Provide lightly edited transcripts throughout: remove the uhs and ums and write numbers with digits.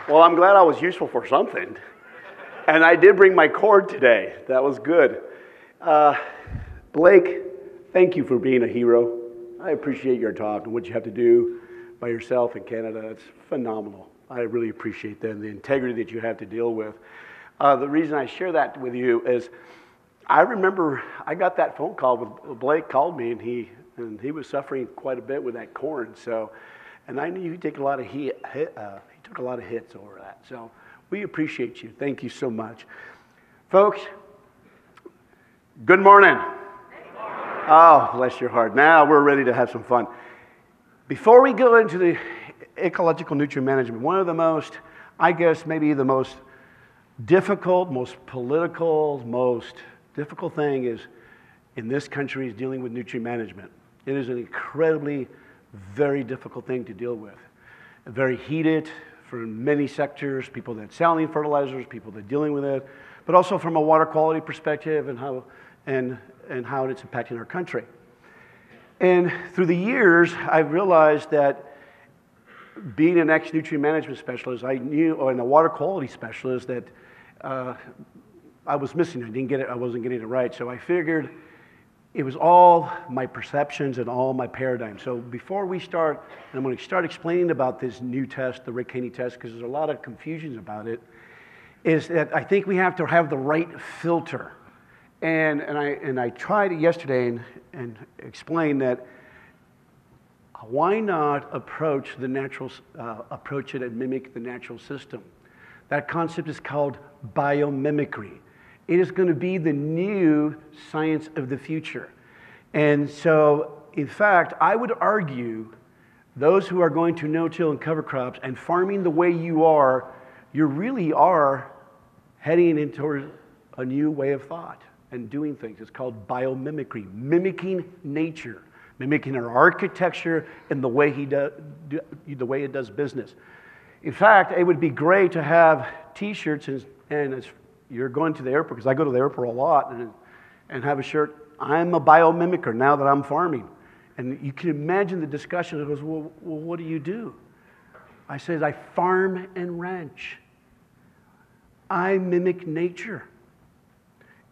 Well, I'm glad I was useful for something. And I did bring my cord today. That was good. Blake, thank you for being a hero. I appreciate your talk and what you have to do by yourself in Canada. It's phenomenal. I really appreciate that and the integrity that you have to deal with. The reason I share that with you is I remember I got that phone call with Blake called me and he was suffering quite a bit with that corn. So, and I knew he'd take a lot of he took a lot of hits over that. So we appreciate you. Thank you so much. Folks, good morning. Oh, bless your heart. Now we're ready to have some fun. Before we go into the ecological nutrient management, one of the most, I guess maybe the most difficult, most political, most difficult thing is in this country is dealing with nutrient management. It is an incredibly, very difficult thing to deal with. Very heated for many sectors, people that selling fertilizers, people that dealing with it, but also from a water quality perspective and how it's impacting our country. And through the years, I've realized that being an ex-nutrient management specialist, I knew, and a water quality specialist, that I was missing it. I didn't get it. I wasn't getting it right. So I figured it was all my perceptions and all my paradigms. So before we start, and I'm going to start explaining about this new test, the Rick Haney test, because there's a lot of confusion about it, is that I think we have to have the right filter. And I tried it yesterday and explained that why not approach the natural, approach it and mimic the natural system. That concept is called biomimicry. It is going to be the new science of the future. And so, in fact, I would argue those who are going to no-till and cover crops and farming the way you really are heading into a new way of thought and doing things. It's called biomimicry, mimicking nature, mimicking our architecture and the way it does business. In fact, it would be great to have T-shirts and as you're going to the airport, because I go to the airport a lot, and have a shirt, I'm a biomimicker now that I'm farming. And you can imagine the discussion. It goes, well, what do you do? I said, I farm and ranch. I mimic nature.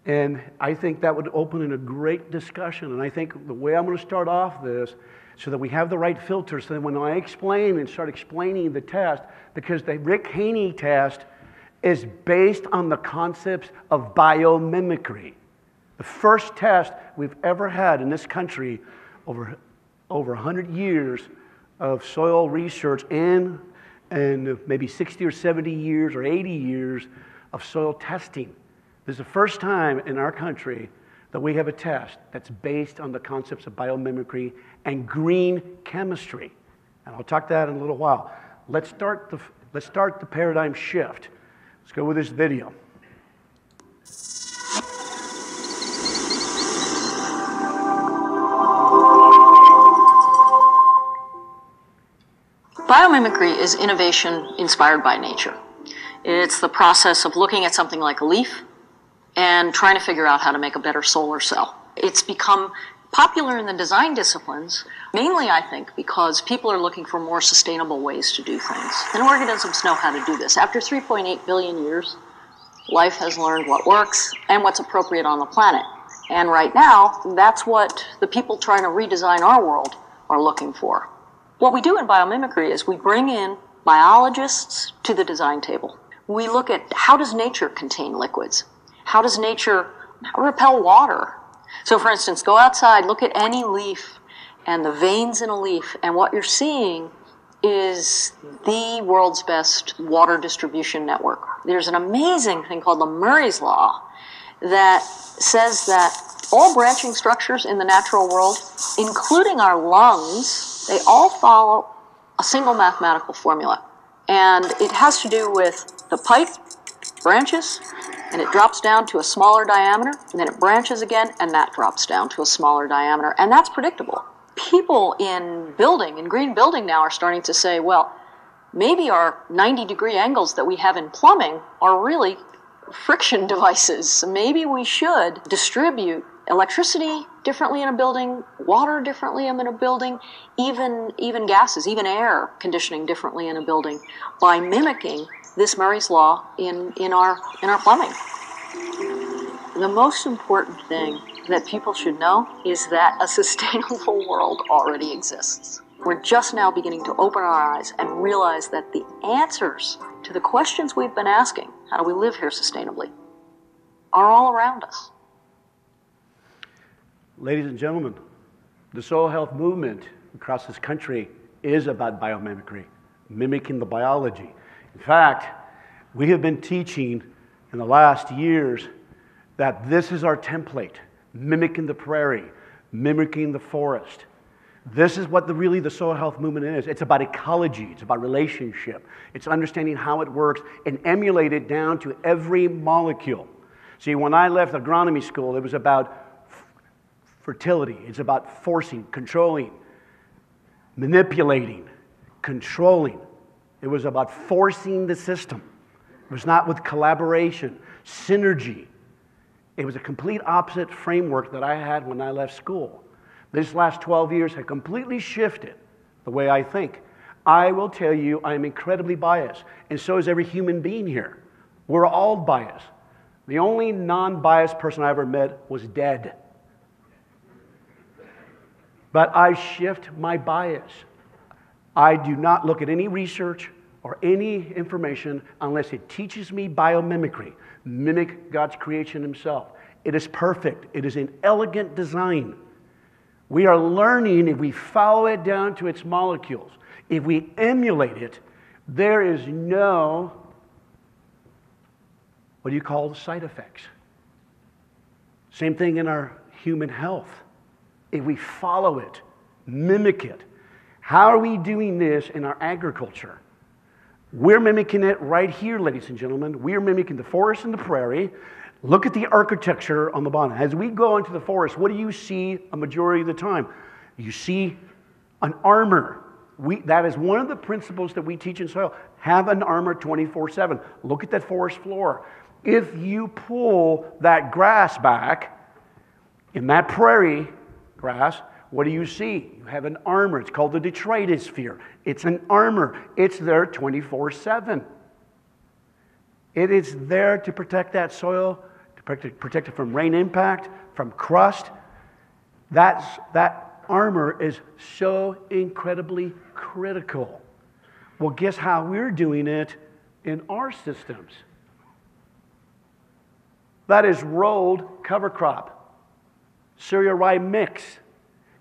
And I think that would open in a great discussion. And I think the way I'm going to start off this, so that we have the right filter, so that when I explain and start explaining the test, because the Rick Haney test is based on the concepts of biomimicry. The first test we've ever had in this country over 100 years of soil research and maybe 60 or 70 years or 80 years of soil testing. This is the first time in our country that we have a test that's based on the concepts of biomimicry and green chemistry. And I'll talk that in a little while. Let's start the paradigm shift. Let's go with this video. Biomimicry is innovation inspired by nature. It's the process of looking at something like a leaf and trying to figure out how to make a better solar cell. It's become popular in the design disciplines, mainly, I think, because people are looking for more sustainable ways to do things. And organisms know how to do this. After 3.8 billion years, life has learned what works and what's appropriate on the planet. And right now, that's what the people trying to redesign our world are looking for. What we do in biomimicry is we bring in biologists to the design table. We look at how does nature contain liquids? How does nature repel water? So for instance, go outside, look at any leaf and the veins in a leaf, and what you're seeing is the world's best water distribution network. There's an amazing thing called the Murray's Law that says that all branching structures in the natural world, including our lungs, they all follow a single mathematical formula. And it has to do with the pipe branches, and it drops down to a smaller diameter, and then it branches again, and that drops down to a smaller diameter, and that's predictable. People in green building now are starting to say, well, maybe our 90-degree angles that we have in plumbing are really friction devices. Maybe we should distribute electricity differently in a building, water differently in a building, even gases, even air conditioning differently in a building by mimicking this Murray's Law in our plumbing. The most important thing that people should know is that a sustainable world already exists. We're just now beginning to open our eyes and realize that the answers to the questions we've been asking, how do we live here sustainably, are all around us. Ladies and gentlemen, the soil health movement across this country is about biomimicry, mimicking the biology. In fact, we have been teaching in the last years that this is our template, mimicking the prairie, mimicking the forest. This is what really the soil health movement is. It's about ecology, it's about relationship, it's understanding how it works and emulate it down to every molecule. See, when I left agronomy school, it was about fertility, it's about forcing, controlling, manipulating, controlling. It was about forcing the system. It was not with collaboration, synergy. It was a complete opposite framework that I had when I left school. This last 12 years had completely shifted the way I think. I will tell you, I'm incredibly biased, and so is every human being here. We're all biased. The only non-biased person I ever met was dead. But I shift my bias. I do not look at any research or any information unless it teaches me biomimicry. Mimic God's creation himself. It is perfect. It is an elegant design. We are learning if we follow it down to its molecules. If we emulate it, there is no, what do you call side effects? Same thing in our human health. If we follow it, mimic it. How are we doing this in our agriculture? We're mimicking it right here, ladies and gentlemen. We're mimicking the forest and the prairie. Look at the architecture on the bottom. As we go into the forest, what do you see a majority of the time? You see an armor. That is one of the principles that we teach in soil. Have an armor 24/7. Look at that forest floor. If you pull that grass back, in that prairie grass, what do you see? You have an armor. It's called the detritus. It's an armor. It's there 24/7. It is there to protect that soil, to protect it from rain impact, from crust. That armor is so incredibly critical. Well, guess how we're doing it in our systems? That is rolled cover crop, cereal rye mix,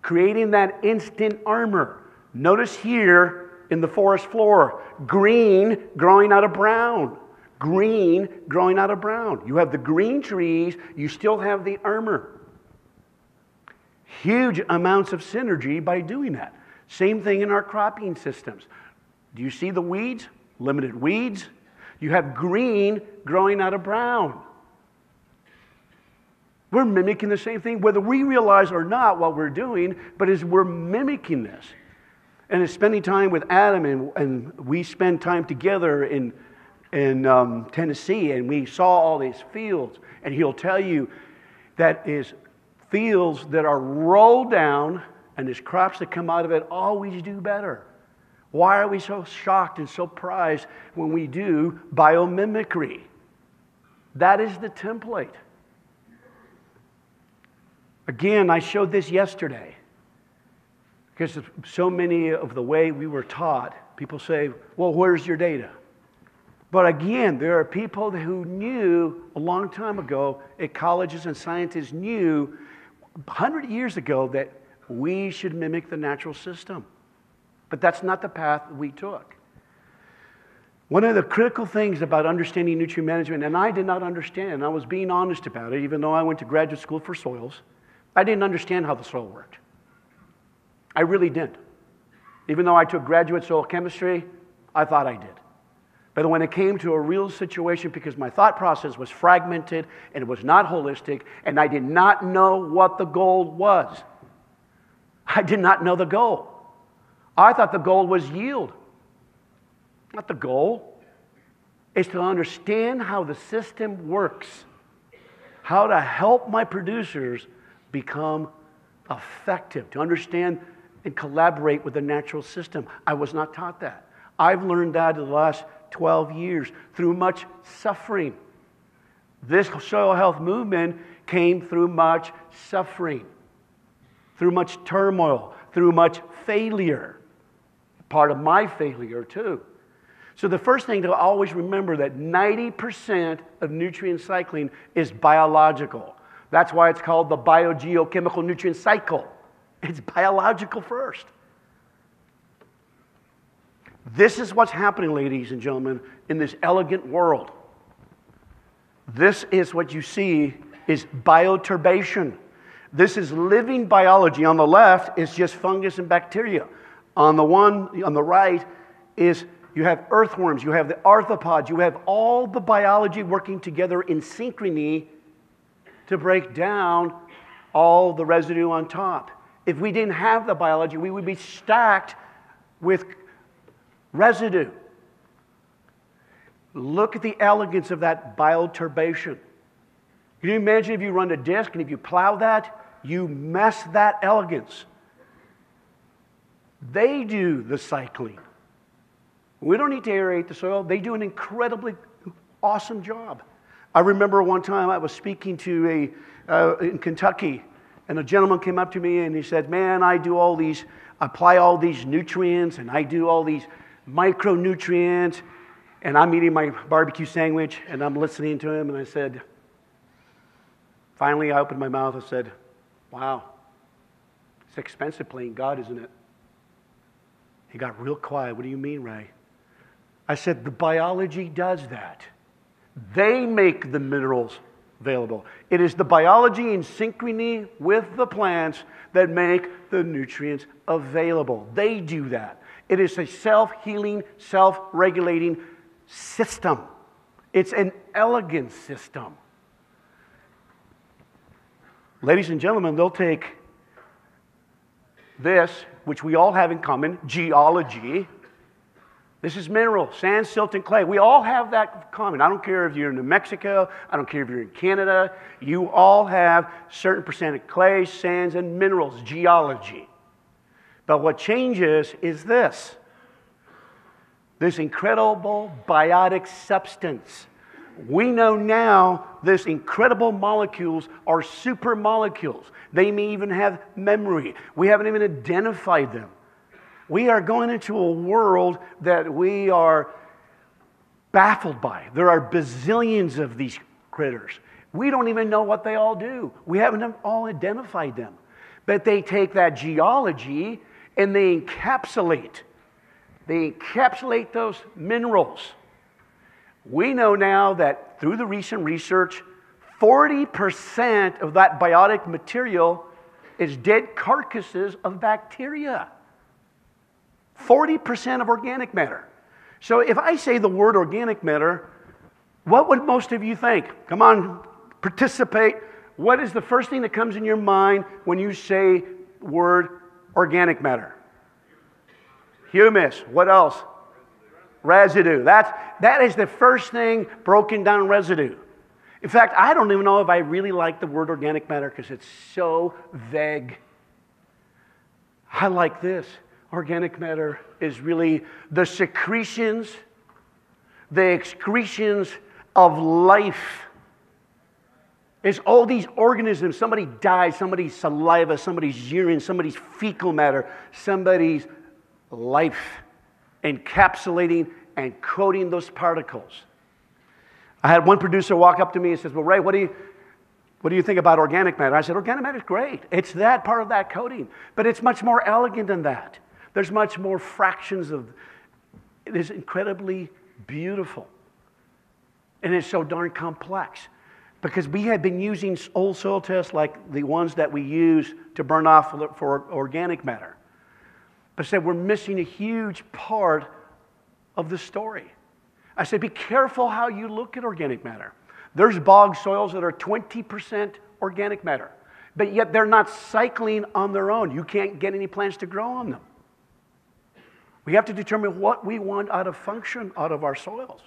creating that instant armor. Notice here in the forest floor, green growing out of brown. Green growing out of brown. You have the green trees, you still have the armor. Huge amounts of synergy by doing that. Same thing in our cropping systems. Do you see the weeds? Limited weeds. You have green growing out of brown. We're mimicking the same thing, whether we realize or not what we're doing, but as we're mimicking this. And it's spending time with Adam, and we spend time together in Tennessee, and we saw all these fields, and he'll tell you that is fields that are rolled down, and there's crops that come out of it always do better. Why are we so shocked and so prized when we do biomimicry? That is the template. Again, I showed this yesterday because of so many of the way we were taught. People say, well, where's your data? But again, there are people who knew a long time ago, ecologists and scientists knew 100 years ago that we should mimic the natural system. But that's not the path we took. One of the critical things about understanding nutrient management, and I did not understand, I was being honest about it, even though I went to graduate school for soils, I didn't understand how the soil worked. I really didn't. Even though I took graduate soil chemistry, I thought I did. But when it came to a real situation, because my thought process was fragmented and it was not holistic, and I did not know what the goal was. I did not know the goal. I thought the goal was yield. Not the goal. It's to understand how the system works, how to help my producers become effective, to understand and collaborate with the natural system. I was not taught that. I've learned that in the last 12 years, through much suffering. This soil health movement came through much suffering, through much turmoil, through much failure. Part of my failure too. So the first thing to always remember that 90% of nutrient cycling is biological. That's why it's called the biogeochemical nutrient cycle. It's biological first. This is what's happening, ladies and gentlemen, in this elegant world. This is what you see is bioturbation. This is living biology. On the left is just fungus and bacteria. On the right is you have earthworms, you have the arthropods, you have all the biology working together in synchrony to break down all the residue on top. If we didn't have the biology, we would be stacked with residue. Look at the elegance of that bioturbation. Can you imagine if you run a disc and if you plow that, you mess that elegance. They do the cycling. We don't need to aerate the soil. They do an incredibly awesome job. I remember one time I was speaking to in Kentucky, and a gentleman came up to me and he said, man, I apply all these nutrients and I do all these micronutrients, and I'm eating my barbecue sandwich and I'm listening to him, and I said, finally I opened my mouth and said, wow, it's expensive playing God, isn't it? He got real quiet. What do you mean, Ray? I said, the biology does that. They make the minerals available. It is the biology in synchrony with the plants that make the nutrients available. They do that. It is a self-healing, self-regulating system. It's an elegant system. Ladies and gentlemen, they'll take this, which we all have in common, geology. This is mineral, sand, silt, and clay. We all have that in common. I don't care if you're in New Mexico. I don't care if you're in Canada. You all have certain percent of clay, sands, and minerals, geology. But what changes is this incredible biotic substance. We know now this incredible molecules are super molecules. They may even have memory. We haven't even identified them. We are going into a world that we are baffled by. There are bazillions of these critters. We don't even know what they all do. We haven't all identified them. But they take that geology and they encapsulate. They encapsulate those minerals. We know now that through the recent research, 40% of that biotic material is dead carcasses of bacteria. 40% of organic matter. So if I say the word organic matter, what would most of you think? Come on, participate. What is the first thing that comes in your mind when you say the word organic matter? Humus. What else? Residue. That is the first thing, broken down residue. In fact, I don't even know if I really like the word organic matter because it's so vague. I like this. Organic matter is really the secretions, the excretions of life. It's all these organisms. Somebody dies, somebody's saliva, somebody's urine, somebody's fecal matter, somebody's life, encapsulating and coating those particles. I had one producer walk up to me and says, well, Ray, what do you think about organic matter? I said, organic matter is great. It's that part of that coating. But it's much more elegant than that. There's much more fractions of it. Is incredibly beautiful. And it's so darn complex. Because we have been using old soil tests like the ones that we use to burn off for organic matter. But I said, we're missing a huge part of the story. I said, be careful how you look at organic matter. There's bog soils that are 20% organic matter, but yet they're not cycling on their own. You can't get any plants to grow on them. We have to determine what we want out of function out of our soils.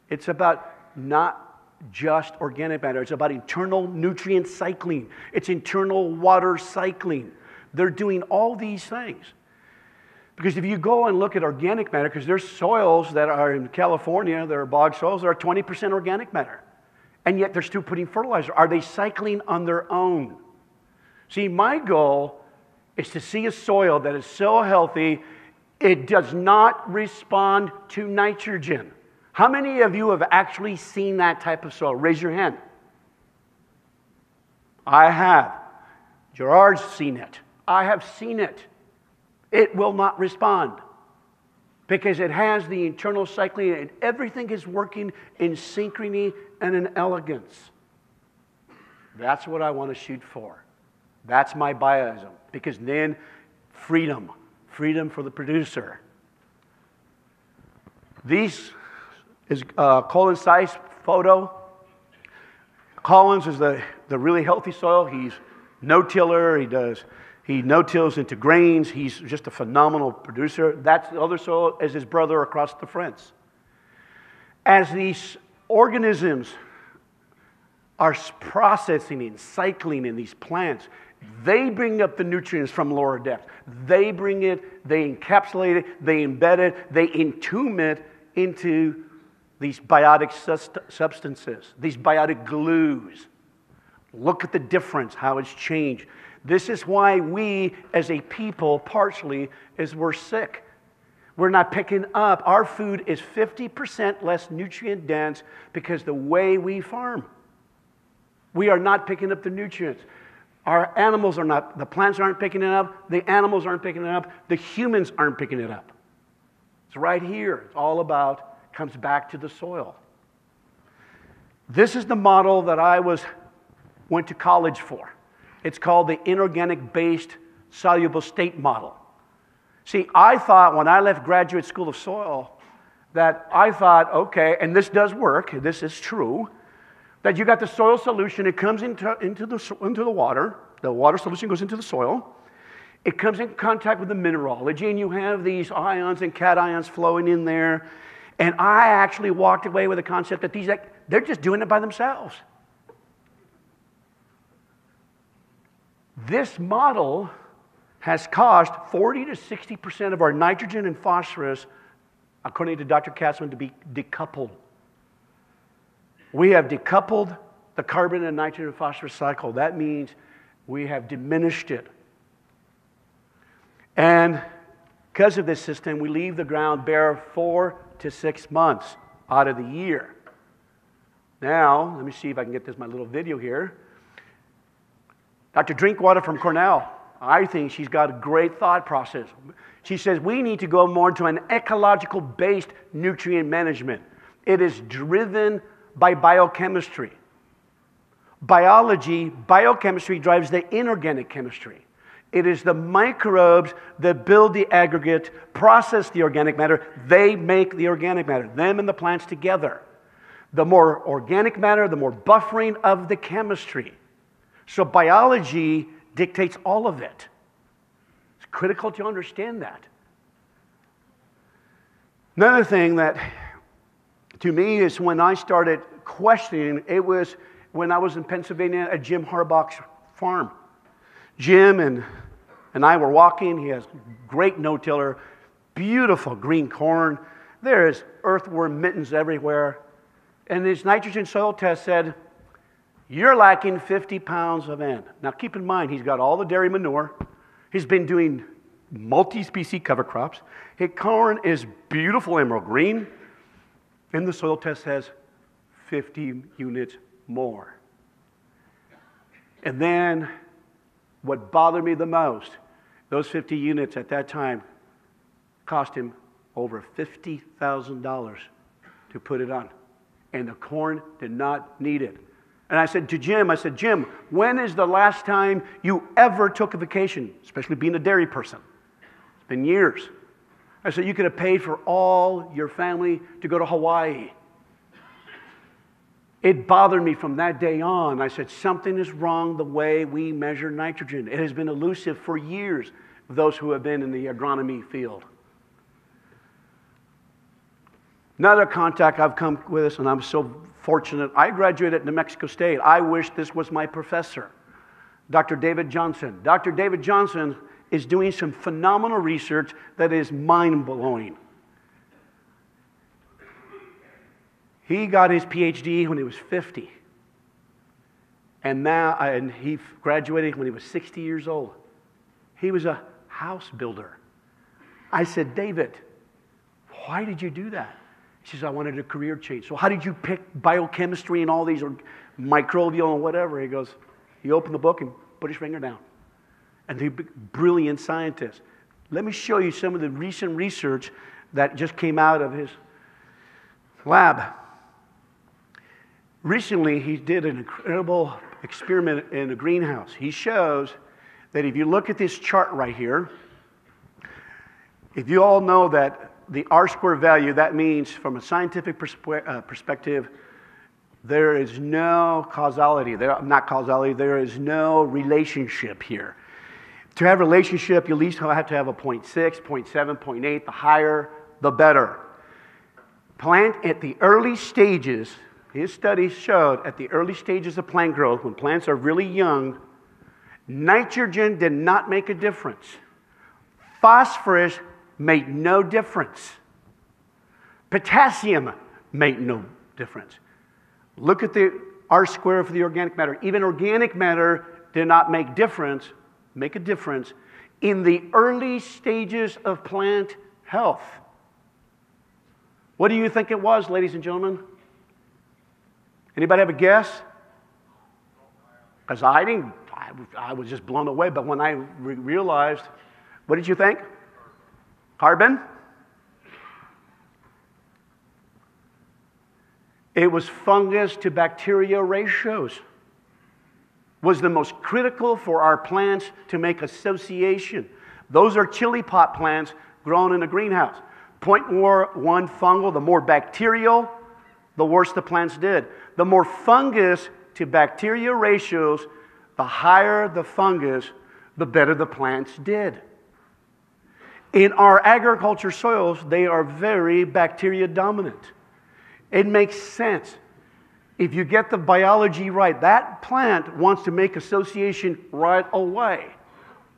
It's about not just organic matter. It's about internal nutrient cycling. It's internal water cycling. They're doing all these things. Because if you go and look at organic matter, because there's soils that are in California, there are bog soils that are 20% organic matter. And yet they're still putting fertilizer. Are they cycling on their own? See, my goal is to see a soil that is so healthy, it does not respond to nitrogen. How many of you have actually seen that type of soil? Raise your hand. I have. Gerard's seen it. I have seen it. It will not respond because it has the internal cycling and everything is working in synchrony and in elegance. That's what I want to shoot for. That's my biasm, because then freedom for the producer. This is Colin's size photo. Collins is the really healthy soil. He's no-tiller. He no-tills into grains. He's just a phenomenal producer. That's the other soil as his brother across the fence. As these organisms are processing and cycling in these plants, they bring up the nutrients from lower depths. They bring it, they encapsulate it, they embed it, they entomb it into these biotic substances, these biotic glues. Look at the difference, how it's changed. This is why we, as a people, partially, is we're sick. We're not picking up. Our food is 50% less nutrient dense because the way we farm. We are not picking up the nutrients. Our animals are not, the plants aren't picking it up, the animals aren't picking it up, the humans aren't picking it up. It's right here. It's all about, comes back to the soil. This is the model that I went to college for. It's called the inorganic-based soluble state model. See, I thought when I left Graduate School of Soil that I thought, okay, and this does work, this is true, that you got the soil solution, it comes into the water solution goes into the soil, it comes in contact with the mineralogy, and you have these ions and cations flowing in there, and I actually walked away with the concept that they're just doing it by themselves. This model has caused 40 to 60% of our nitrogen and phosphorus, according to Dr. Katzman, to be decoupled. We have decoupled the carbon and nitrogen and phosphorus cycle. That means we have diminished it. And because of this system, we leave the ground bare 4 to 6 months out of the year. Now, let me see if I can get my little video here. Dr. Drinkwater from Cornell, I think she's got a great thought process. She says we need to go more to an ecological-based nutrient management. It is driven by biochemistry. Biochemistry drives the inorganic chemistry. It is the microbes that build the aggregate, process the organic matter. They make the organic matter, them and the plants together. The more organic matter, the more buffering of the chemistry. So biology dictates all of it. It's critical to understand that. Another thing that, to me, is when I started questioning, it was when I was in Pennsylvania at Jim Harbach's farm. Jim and I were walking. He has great no-tiller, beautiful green corn. There is earthworm mittens everywhere. And his nitrogen soil test said, you're lacking 50 pounds of N. Now keep in mind, he's got all the dairy manure. He's been doing multi-species cover crops. His corn is beautiful emerald green. And the soil test says 50 units more. And then what bothered me the most, those 50 units at that time cost him over $50,000 to put it on. And the corn did not need it. And I said to Jim, Jim, when is the last time you ever took a vacation, especially being a dairy person? It's been years. I said, you could have paid for all your family to go to Hawaii. It bothered me from that day on. I said, something is wrong the way we measure nitrogen. It has been elusive for years, those who have been in the agronomy field. Another contact I've come with us, and I'm so fortunate. I graduated at New Mexico State. I wish this was my professor, Dr. David Johnson. Dr. David Johnson is doing some phenomenal research that is mind-blowing. He got his PhD when he was 50. And he graduated when he was 60 years old. He was a house builder. I said, David, why did you do that? He says, I wanted a career change. So how did you pick biochemistry and all these, or microbial and whatever? He goes, he opened the book and put his finger down. And he's a brilliant scientist. Let me show you some of the recent research that just came out of his lab. Recently, he did an incredible experiment in a greenhouse. He shows that if you look at this chart right here, if you all know that the R-square value, that means from a scientific perspective, there is no causality. There is no relationship here. To have a relationship, you at least have to have a 0.6, 0.7, 0.8. The higher, the better. Plant at the early stages, his studies showed at the early stages of plant growth, when plants are really young, nitrogen did not make a difference. Phosphorus made no difference. Potassium made no difference. Look at the R-square for the organic matter. Even organic matter did not make a difference in the early stages of plant health. What do you think it was, ladies and gentlemen? Anybody have a guess? Because I was just blown away, but when I realized, what did you think? Carbon? It was fungus to bacteria ratios. Was the most critical for our plants to make association. Those are chili pot plants grown in a greenhouse. 0.1 fungal, the more bacterial, the worse the plants did. The more fungus to bacteria ratios, the higher the fungus, the better the plants did. In our agriculture soils, they are very bacteria dominant. It makes sense. If you get the biology right, that plant wants to make association right away.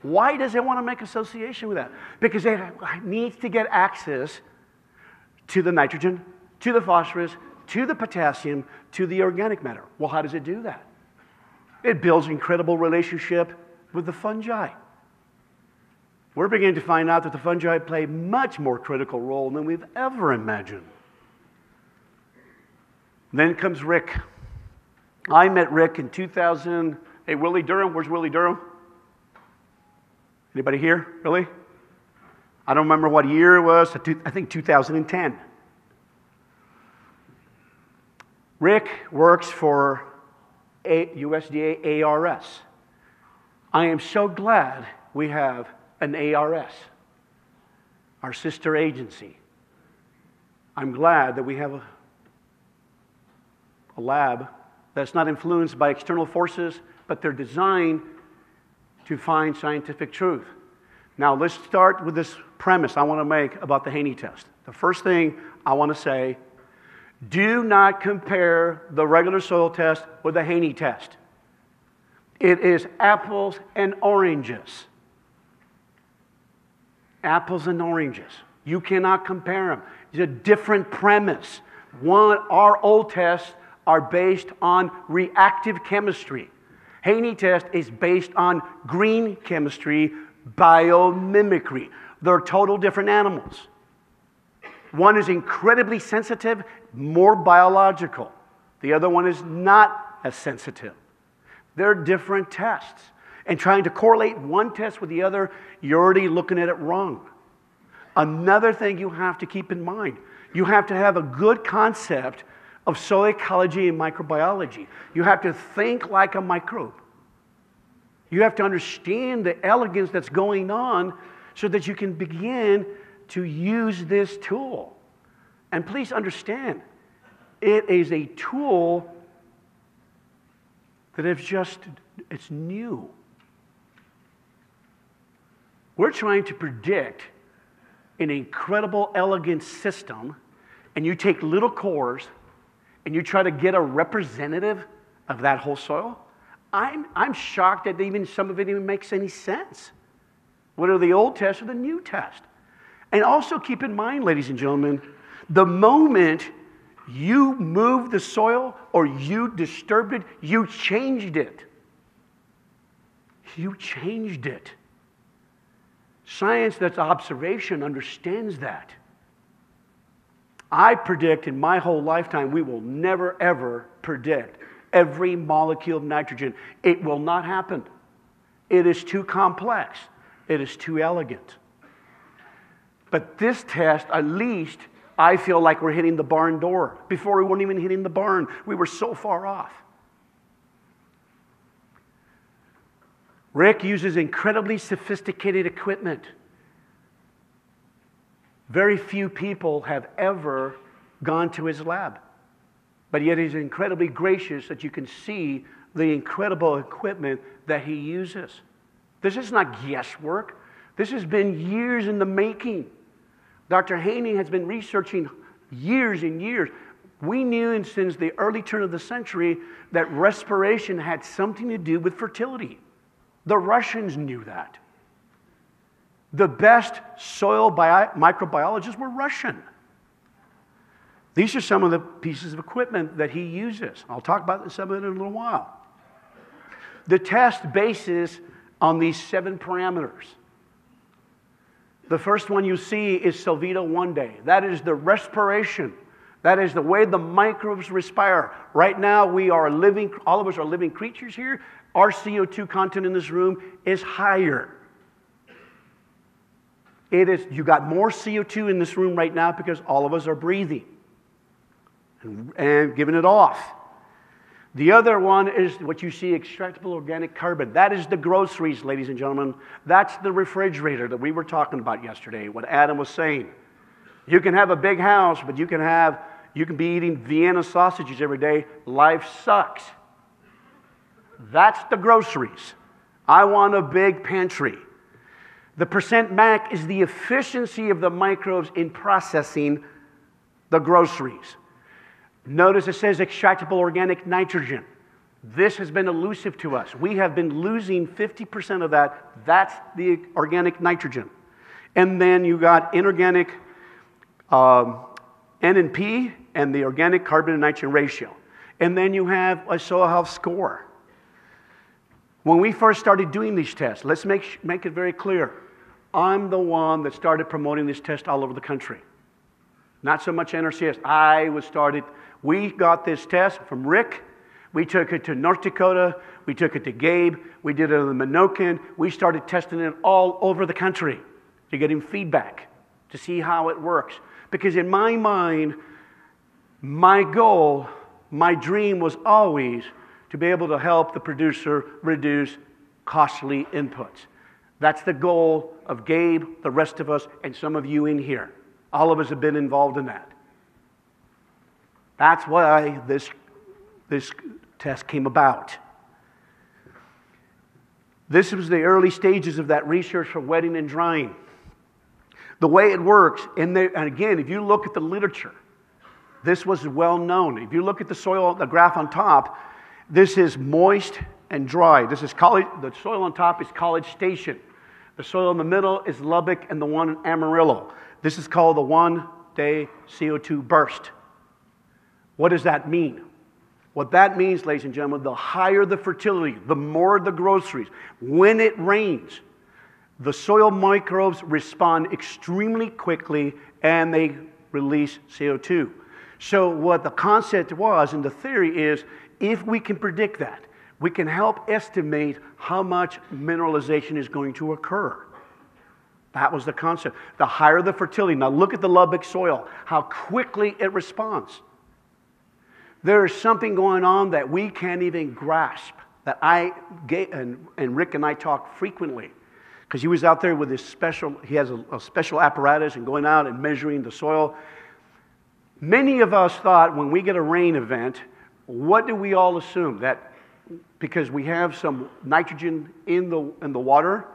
Why does it want to make association with that? Because it needs to get access to the nitrogen, to the phosphorus, to the potassium, to the organic matter. Well, how does it do that? It builds incredible relationship with the fungi. We're beginning to find out that the fungi play a much more critical role than we've ever imagined. Then comes Rick. I met Rick in 2000. Hey, Willie Durham. Where's Willie Durham? Anybody here? Really? I don't remember what year it was. I think 2010. Rick works for USDA ARS. I am so glad we have an ARS, our sister agency. I'm glad that we have a lab that's not influenced by external forces, but they're designed to find scientific truth. Now, let's start with this premise I want to make about the Haney test. The first thing I want to say, do not compare the regular soil test with the Haney test. It is apples and oranges. Apples and oranges. You cannot compare them. It's a different premise. Our old tests are based on reactive chemistry. Haney test is based on green chemistry, biomimicry. They're total different animals. One is incredibly sensitive, more biological. The other one is not as sensitive. They're different tests. And trying to correlate one test with the other, you're already looking at it wrong. Another thing you have to keep in mind, you have to have a good concept of soil ecology and microbiology. You have to think like a microbe. You have to understand the elegance that's going on so that you can begin to use this tool. And please understand, it is a tool that it's new. We're trying to predict an incredible, elegant system, and you take little cores and you try to get a representative of that whole soil. I'm shocked that even some of it even makes any sense. What are the old tests or the new test? And also keep in mind, ladies and gentlemen, the moment you moved the soil or you disturbed it, you changed it. You changed it. Science that's observation understands that. I predict in my whole lifetime we will never ever predict every molecule of nitrogen. It will not happen. It is too complex. It is too elegant. But this test, at least, I feel like we're hitting the barn door. Before we weren't even hitting the barn. We were so far off. Rick uses incredibly sophisticated equipment. Very few people have ever gone to his lab. But yet he's incredibly gracious that you can see the incredible equipment that he uses. This is not guesswork. This has been years in the making. Dr. Haney has been researching years and years. We knew since the early turn of the century that respiration had something to do with fertility. The Russians knew that. The best soil microbiologists were Russian. These are some of the pieces of equipment that he uses. I'll talk about some of it in a little while. The test bases on these 7 parameters. The first one you see is Solvita 1 day. That is the respiration. That is the way the microbes respire. Right now, all of us are living creatures here. Our CO2 content in this room is higher. You got more CO2 in this room right now because all of us are breathing and giving it off. The other one is what you see, extractable organic carbon. That is the groceries, ladies and gentlemen. That's the refrigerator that we were talking about yesterday, what Adam was saying. You can have a big house, but you can be eating Vienna sausages every day. Life sucks. That's the groceries. I want a big pantry. The percent MAC is the efficiency of the microbes in processing the groceries. Notice it says extractable organic nitrogen. This has been elusive to us. We have been losing 50% of that. That's the organic nitrogen. And then you got inorganic N&P and the organic carbon and nitrogen ratio. And then you have a soil health score. When we first started doing these tests, let's make it very clear. I'm the one that started promoting this test all over the country. Not so much NRCS. We got this test from Rick. We took it to North Dakota. We took it to Gabe. We did it in the Minokan. We started testing it all over the country to get him feedback, to see how it works. Because in my mind, my goal, my dream was always to be able to help the producer reduce costly inputs. That's the goal of Gabe, the rest of us, and some of you in here. All of us have been involved in that. That's why this test came about. This was the early stages of that research for wetting and drying. The way it works, and again, if you look at the literature, this was well known. If you look at the soil, the graph on top, this is moist and dry. The soil on top is College Station. The soil in the middle is Lubbock, and the one in Amarillo. This is called the 1-day CO2 burst. What does that mean? What that means, ladies and gentlemen, the higher the fertility, the more the groceries. When it rains, the soil microbes respond extremely quickly and they release CO2. So what the concept was and the theory is, if we can predict that, we can help estimate how much mineralization is going to occur. That was the concept. The higher the fertility. Now look at the Lubbock soil, how quickly it responds. There is something going on that we can't even grasp, that and Rick and I talk frequently, because he was out there with he has a special apparatus and going out and measuring the soil. Many of us thought when we get a rain event, what do we all assume? That because we have some nitrogen in the water,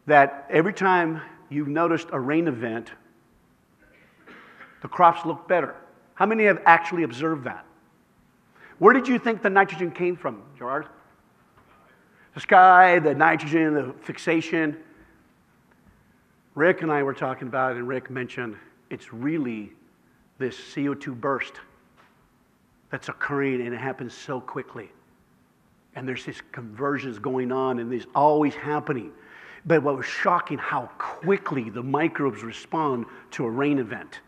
that every time you've noticed a rain event, the crops look better. How many have actually observed that? Where did you think the nitrogen came from, Gerard? The sky, the nitrogen, the fixation. Rick and I were talking about it, and Rick mentioned it's really this CO2 burst that's occurring, and it happens so quickly. And there's these conversions going on, and these always happening. But what was shocking, how quickly the microbes respond to a rain event.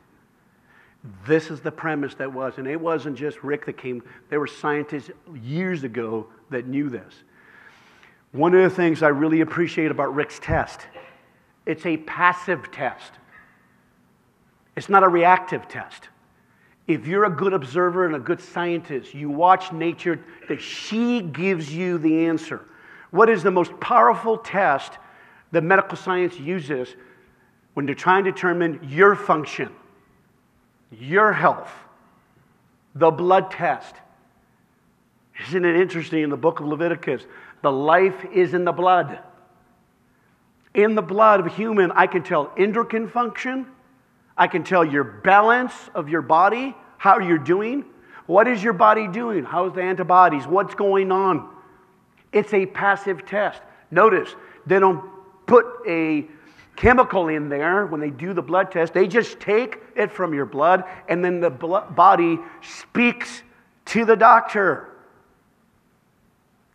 This is the premise that was, and it wasn't just Rick that came, there were scientists years ago that knew this. One of the things I really appreciate about Rick's test, it's a passive test. It's not a reactive test. If you're a good observer and a good scientist, you watch nature, that she gives you the answer. What is the most powerful test that medical science uses when they're trying to determine your function, your health? The blood test. Isn't it interesting in the book of Leviticus? The life is in the blood. In the blood of a human, I can tell endocrine function. I can tell your balance of your body, how you're doing. What is your body doing? How's the antibodies? What's going on? It's a passive test. Notice, they don't put a chemical in there when they do the blood test. They just take it from your blood, and then the body speaks to the doctor.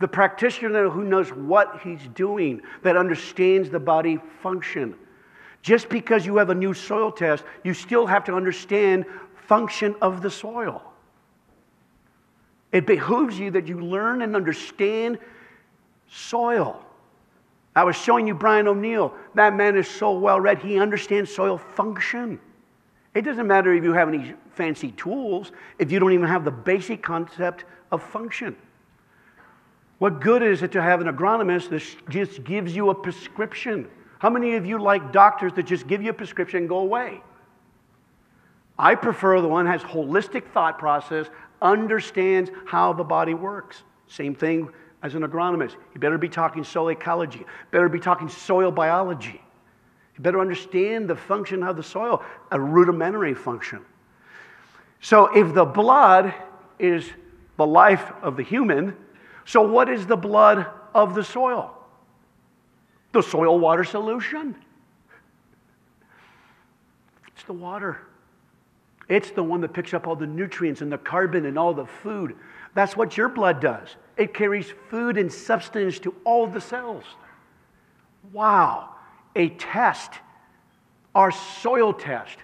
The practitioner who knows what he's doing, that understands the body function. Just because you have a new soil test, you still have to understand function of the soil. It behooves you that you learn and understand soil. I was showing you Brian O'Neill. That man is so well read. He understands soil function. It doesn't matter if you have any fancy tools if you don't even have the basic concept of function. What good is it to have an agronomist that just gives you a prescription? How many of you like doctors that just give you a prescription and go away? I prefer the one that has holistic thought process, understands how the body works. Same thing as an agronomist. You better be talking soil ecology. Better be talking soil biology. You better understand the function of the soil, a rudimentary function. So if the blood is the life of the human, so what is the blood of the soil? The soil water solution. It's the water. It's the one that picks up all the nutrients and the carbon and all the food. That's what your blood does. It carries food and substance to all the cells. Wow. A test, our soil test,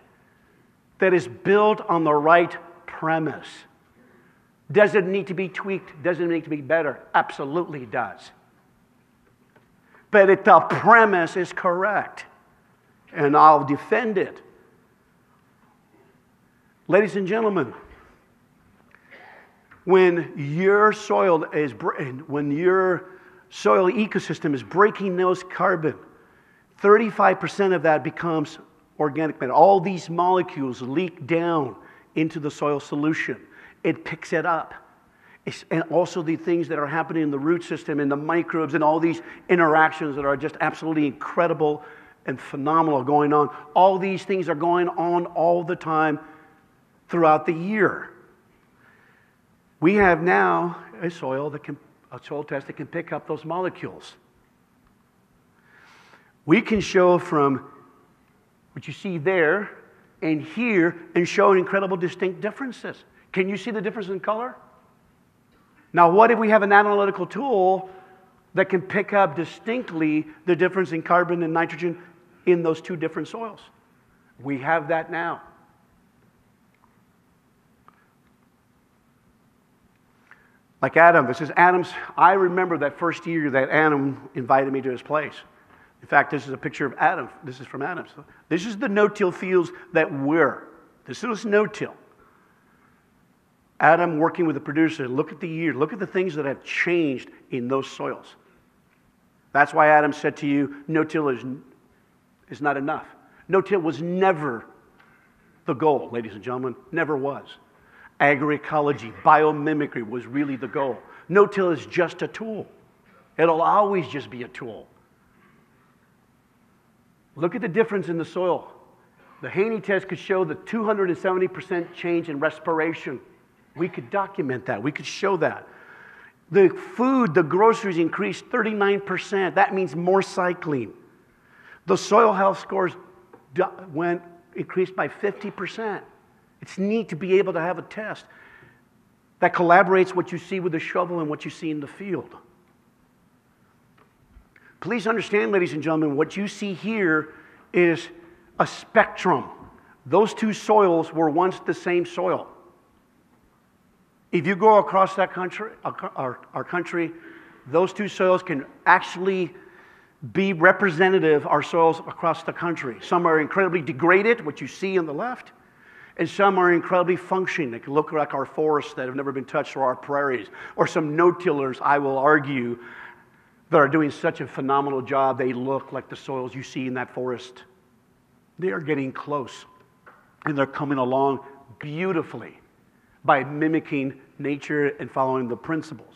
that is built on the right premise. Does it need to be tweaked? Does it need to be better? Absolutely it does. But the premise is correct, and I'll defend it. Ladies and gentlemen, when your soil ecosystem is breaking those carbon, 35% of that becomes organic matter. All these molecules leak down into the soil solution. It picks it up. And also the things that are happening in the root system and the microbes and all these interactions that are just absolutely incredible and phenomenal going on. All these things are going on all the time throughout the year. We have now a soil test that can pick up those molecules. We can show from what you see there and here and show incredible distinct differences. Can you see the difference in color? Now, what if we have an analytical tool that can pick up distinctly the difference in carbon and nitrogen in those two different soils? We have that now. Like Adam, this is Adam's. I remember that first year that Adam invited me to his place. In fact, this is a picture of Adam. This is from Adam. So this is the no-till fields that were. This was no-till. Adam working with the producer. Look at the year. Look at the things that have changed in those soils. That's why Adam said to you, no-till is not enough. No-till was never the goal, ladies and gentlemen. Never was. Agroecology, biomimicry was really the goal. No-till is just a tool. It'll always just be a tool. Look at the difference in the soil. The Haney test could show the 270% change in respiration. We could document that. We could show that. The food, the groceries increased 39%. That means more cycling. The soil health scores increased by 50%. It's neat to be able to have a test that collaborates what you see with the shovel and what you see in the field. Please understand, ladies and gentlemen, what you see here is a spectrum. Those two soils were once the same soil. If you go across that country, our country, those two soils can actually be representative, our soils across the country. Some are incredibly degraded, what you see on the left, and some are incredibly functioning. They can look like our forests that have never been touched, or our prairies, or some no-tillers, I will argue, that are doing such a phenomenal job, they look like the soils you see in that forest. They are getting close, and they're coming along beautifully by mimicking nature and following the principles.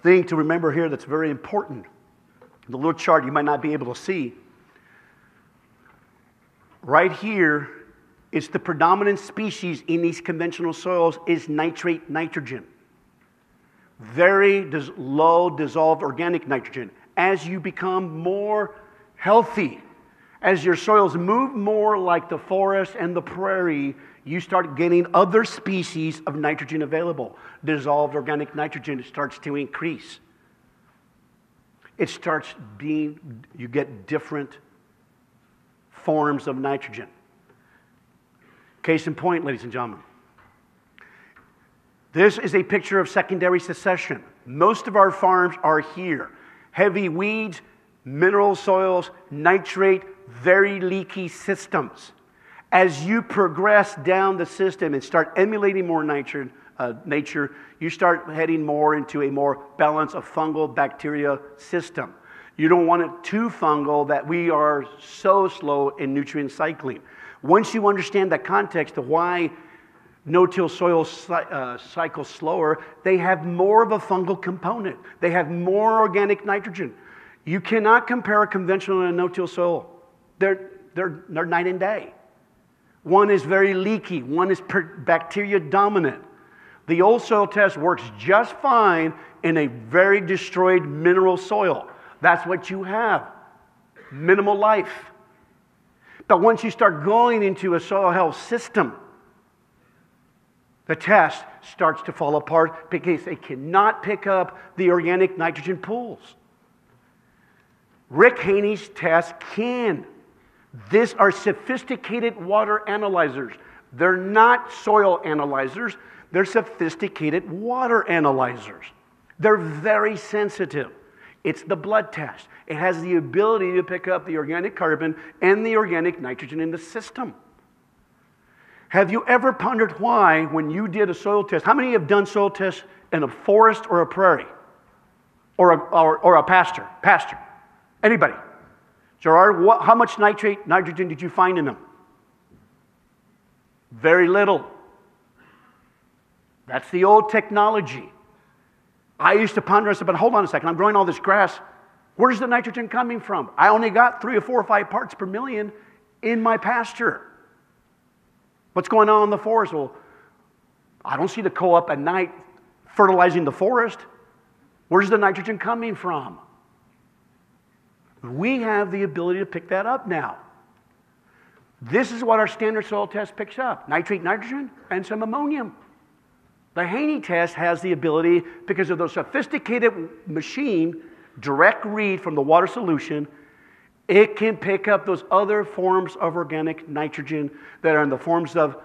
Thing to remember here that's very important, the little chart you might not be able to see, right here is the predominant species in these conventional soils is nitrate nitrogen. Very low dissolved organic nitrogen. As you become more healthy, as your soils move more like the forest and the prairie, you start getting other species of nitrogen available. Dissolved organic nitrogen starts to increase. It starts being, you get different forms of nitrogen. Case in point, ladies and gentlemen. This is a picture of secondary succession. Most of our farms are here. Heavy weeds, mineral soils, nitrate, very leaky systems. As you progress down the system and start emulating more nature, you start heading more into a more balance of fungal bacteria system. You don't want it too fungal that we are so slow in nutrient cycling. Once you understand the context of why no-till soils cycle slower, they have more of a fungal component. They have more organic nitrogen. You cannot compare a conventional and a no-till soil. They're night and day. One is very leaky. One is bacteria dominant. The old soil test works just fine in a very destroyed mineral soil. That's what you have. Minimal life. But once you start going into a soil health system, the test starts to fall apart because it cannot pick up the organic nitrogen pools. Rick Haney's test can. These are sophisticated water analyzers. They're not soil analyzers. They're sophisticated water analyzers. They're very sensitive. It's the blood test. It has the ability to pick up the organic carbon and the organic nitrogen in the system. Have you ever pondered why, when you did a soil test, how many have done soil tests in a forest or a prairie? Or a pasture? Anybody? Gerard, how much nitrogen did you find in them? Very little. That's the old technology. I used to ponder, I said, but hold on a second, I'm growing all this grass. Where's the nitrogen coming from? I only got 3 or 4 or 5 parts per million in my pasture. What's going on in the forest? Well, I don't see the co-op at night fertilizing the forest. Where's the nitrogen coming from? We have the ability to pick that up now. This is what our standard soil test picks up. Nitrate, nitrogen, and some ammonium. The Haney test has the ability, because of the sophisticated machine, direct read from the water solution, it can pick up those other forms of organic nitrogen that are in the forms of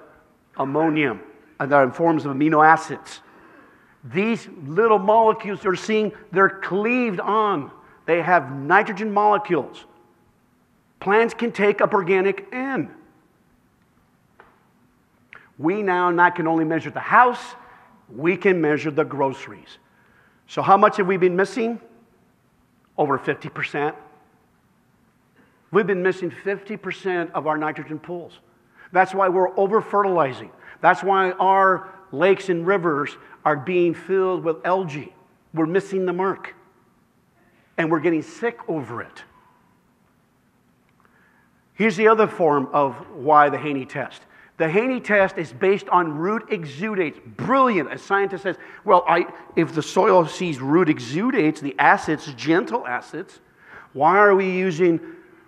ammonium, and that are in forms of amino acids. These little molecules you're seeing, they're cleaved on. They have nitrogen molecules. Plants can take up organic N. We now not can only measure the house, we can measure the groceries. So how much have we been missing? Over 50%. We've been missing 50% of our nitrogen pools. That's why we're over-fertilizing. That's why our lakes and rivers are being filled with algae. We're missing the mark. And we're getting sick over it. Here's the other form of why the Haney test. The Haney test is based on root exudates. Brilliant. A scientist says, well, if the soil sees root exudates, the acids, gentle acids, why are we using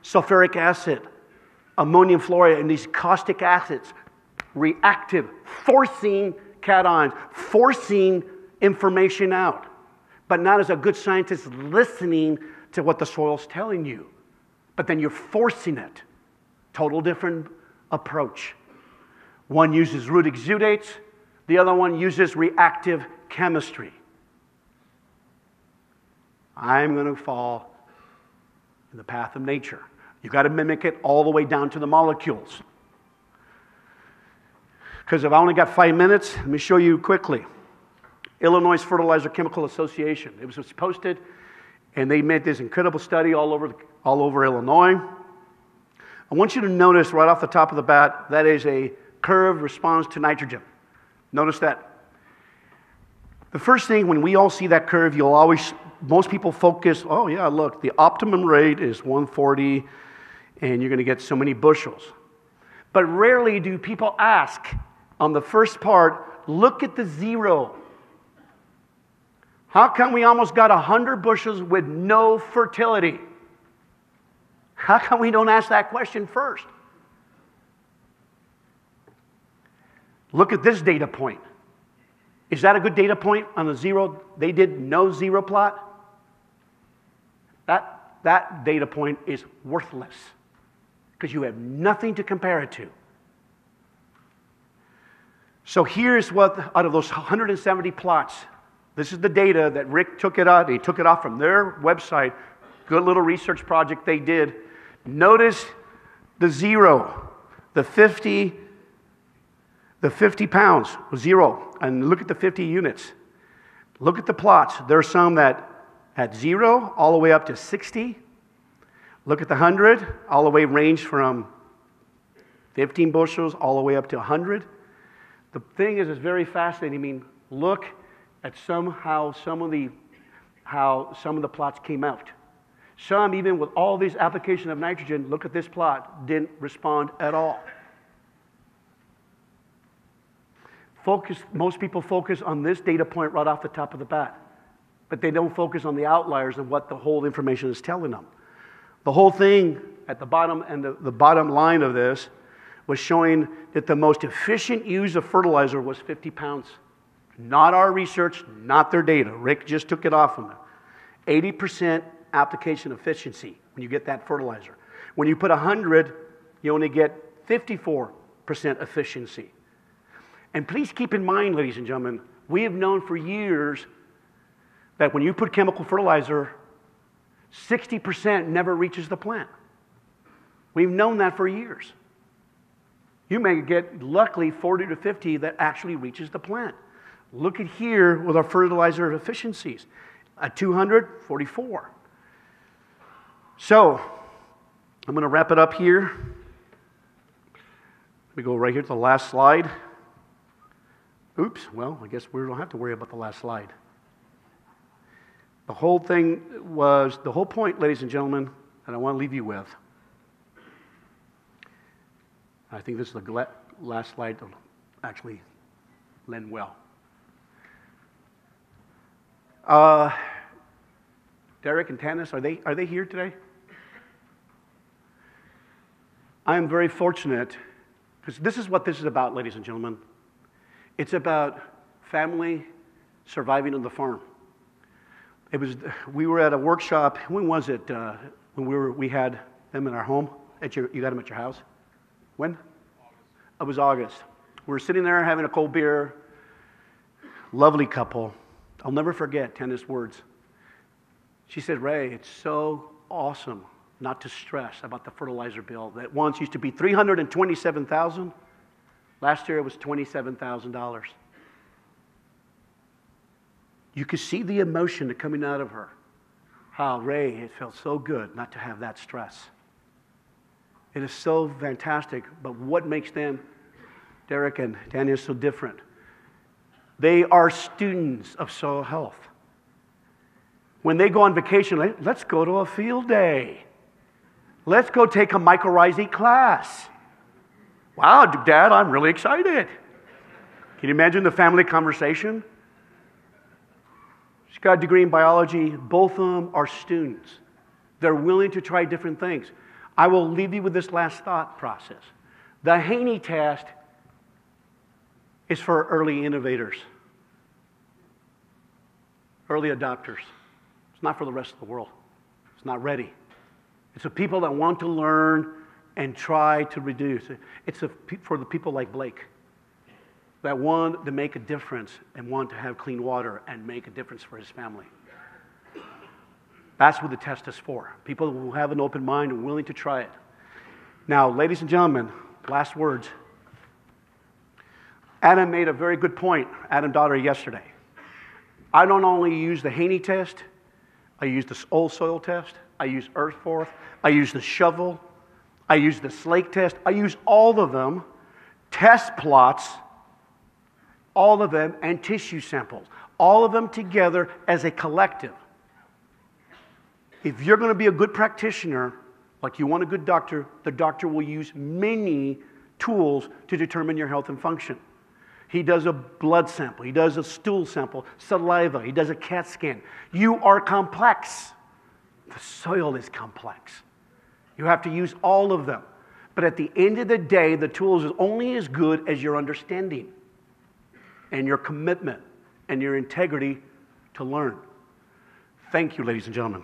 sulfuric acid, ammonium fluoride, and these caustic acids? Reactive, forcing cations, forcing information out. But not as a good scientist listening to what the soil's telling you. But then you're forcing it. Total different approach. One uses root exudates, the other one uses reactive chemistry. I'm going to fall in the path of nature. You've got to mimic it all the way down to the molecules. Because if I only got 5 minutes, let me show you quickly. Illinois Fertilizer Chemical Association. It was posted, and they made this incredible study all over Illinois. I want you to notice right off the top of the bat, that is a curve response to nitrogen. Notice that. The first thing, when we all see that curve, most people focus, oh yeah, look, the optimum rate is 140, and you're going to get so many bushels. But rarely do people ask, on the first part, look at the zero. How come we almost got 100 bushels with no fertility? How come we don't ask that question first? Look at this data point. Is that a good data point on the zero? They did no zero plot. That data point is worthless because you have nothing to compare it to. So here's what, out of those 170 plots, this is the data that Rick took it out. They took it off from their website. Good little research project they did. Notice the zero, the 50 pounds, zero. And look at the 50 units. Look at the plots. There are some that at 0 all the way up to 60. Look at the 100, all the way range from 15 bushels all the way up to 100. The thing is, it's very fascinating. I mean, look at how some of the plots came out. Some, even with all these application of nitrogen, look at this plot, didn't respond at all. Most people focus on this data point right off the top of the bat, but they don't focus on the outliers and what the whole information is telling them. The whole thing at the bottom, and the bottom line of this was showing that the most efficient use of fertilizer was 50 pounds. Not our research, not their data. Rick just took it off from them. 80% application efficiency when you get that fertilizer. When you put 100, you only get 54% efficiency. And please keep in mind, ladies and gentlemen, we have known for years that when you put chemical fertilizer, 60% never reaches the plant. We've known that for years. You may get, luckily, 40 to 50 that actually reaches the plant. Look at here with our fertilizer efficiencies. At 200, 44. So, I'm going to wrap it up here. We go right here to the last slide. Oops, well, I guess we don't have to worry about the last slide. The whole point, ladies and gentlemen, that I want to leave you with, I think this is the last slide to actually lend well. Derek and Tanis, are they here today? I am very fortunate, because this is what this is about, ladies and gentlemen. It's about family surviving on the farm. We were at a workshop. When was it? When we had them in our home. You got them at your house. When? August. It was August. We were sitting there having a cold beer. Lovely couple. I'll never forget Tanis' words. She said, "Ray, it's so awesome not to stress about the fertilizer bill that once used to be $327,000. Last year it was $27,000. You could see the emotion coming out of her. How, Ray, it felt so good not to have that stress. It is so fantastic, but what makes them, Derek and Tanya, so different? They are students of soil health. When they go on vacation, let's go to a field day. Let's go take a mycorrhizae class. Wow, Dad, I'm really excited. Can you imagine the family conversation? She's got a degree in biology. Both of them are students. They're willing to try different things. I will leave you with this last thought process. The Haney test is for early innovators, early adopters. It's not for the rest of the world. It's not ready. It's for people that want to learn and try to reduce. It's for the people like Blake that want to make a difference and want to have clean water and make a difference for his family. That's what the test is for. People who have an open mind and willing to try it. Now, ladies and gentlemen, last words. Adam made a very good point, Adam Daughter, yesterday. I don't only use the Haney test, I use the old soil test, I use earth forth, I use the shovel, I use the slake test, I use all of them, test plots, all of them, and tissue samples. All of them together as a collective. If you're going to be a good practitioner, like you want a good doctor, the doctor will use many tools to determine your health and function. He does a blood sample, he does a stool sample, saliva, he does a CAT scan. You are complex. The soil is complex. You have to use all of them. But at the end of the day, the tools is only as good as your understanding and your commitment and your integrity to learn. Thank you, ladies and gentlemen.